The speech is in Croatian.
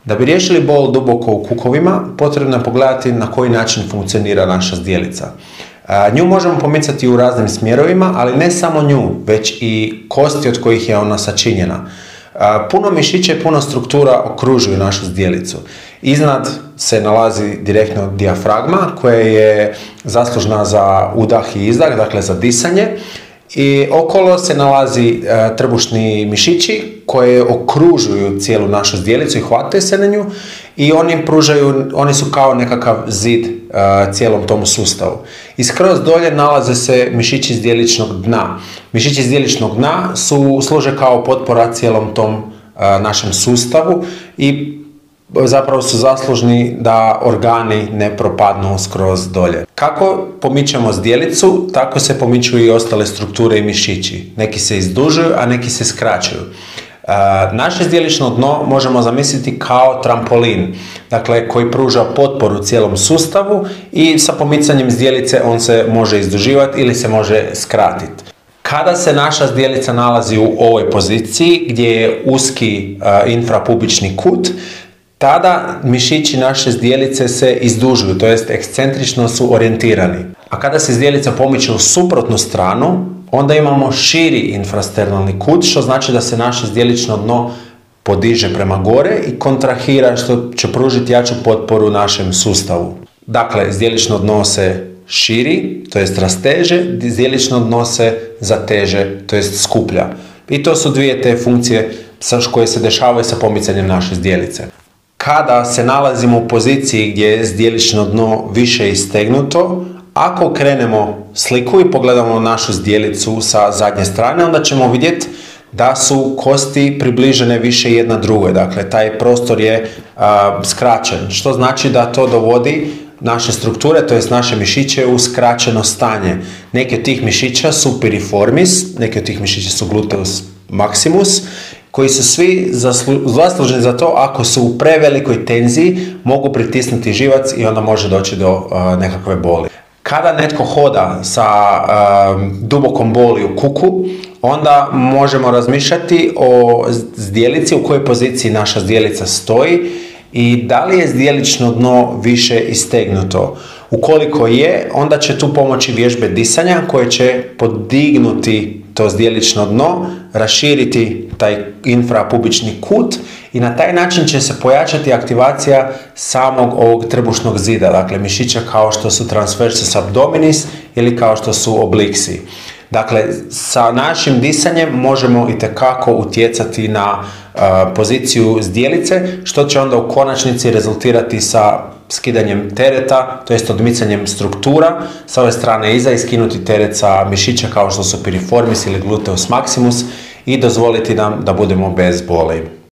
Da bi riješili bol duboko u kukovima, potrebno je pogledati na koji način funkcionira naša zdjelica. Nju možemo pomicati u raznim smjerovima, ali ne samo nju, već i kosti od kojih je ona sačinjena. Puno mišića i puno struktura okružuju našu zdjelicu. Iznad se nalazi direktno dijafragma koja je zaslužna za udah i izdah, dakle za disanje. I okolo se nalazi trbušni mišići koje okružuju cijelu našu zdjelicu i hvataju se na nju i oni su kao nekakav zid cijelom tom sustavu. I skroz dolje nalaze se mišići zdjeličnog dna. Mišići zdjeličnog dna služe kao potpora cijelom tom našem sustavu i zapravo su zaslužni da organi ne propadnu skroz dolje. Kako pomičemo zdjelicu, tako se pomiču i ostale strukture i mišići. Neki se izdužuju, a neki se skraćuju. Naše zdjelično dno možemo zamisliti kao trampolin, dakle koji pruža potporu cijelom sustavu i sa pomicanjem zdjelice on se može izduživati ili se može skratiti. Kada se naša zdjelica nalazi u ovoj poziciji gdje je uski infrapubični kut, tada mišići naše zdjelice se izdužuju, to jest ekscentrično su orijentirani. A kada se zdjelica pomiče u suprotnu stranu, onda imamo širi infrasternalni kut, što znači da se naše zdjelično dno podiže prema gore i kontrahira, što će pružiti jaču potporu našem sustavu. Dakle, zdjelično dno se širi, to jest rasteže, zdjelično dno se zateže, to jest skuplja. I to su dvije te funkcije koje se dešavaju sa pomicanjem naše zdjelice. Kada se nalazimo u poziciji gdje je zdjelično dno više istegnuto, ako krenemo sliku i pogledamo našu zdjelicu sa zadnje strane, onda ćemo vidjeti da su kosti približene više jedna drugoj. Dakle, taj prostor je skraćen, što znači da to dovodi naše strukture, to jest naše mišiće, u skraćeno stanje. Neki od tih mišića su piriformis, neki od tih mišića su gluteus maximus, koji su svi zasluženi za to ako su u prevelikoj tenziji, mogu pritisnuti živac i onda može doći do nekakve boli. Kada netko hoda sa dubokom boli u kuku, onda možemo razmišljati o zdjelici, u kojoj poziciji naša zdjelica stoji i da li je zdjelično dno više istegnuto. Ukoliko je, onda će tu pomoći vježbe disanja koje će podignuti to zdjelično dno, raširiti taj infrapubični kut i na taj način će se pojačati aktivacija samog ovog trbušnog zida, dakle mišića kao što su transversus abdominis ili kao što su obliqui. Dakle, sa našim disanjem možemo itekako utjecati na poziciju zdjelice, što će onda u konačnici rezultirati sa skidanjem tereta, to jest odmicanjem struktura sa ove strane iza i skinuti teret sa mišića kao što su piriformis ili gluteus maximus i dozvoliti nam da budemo bez boli.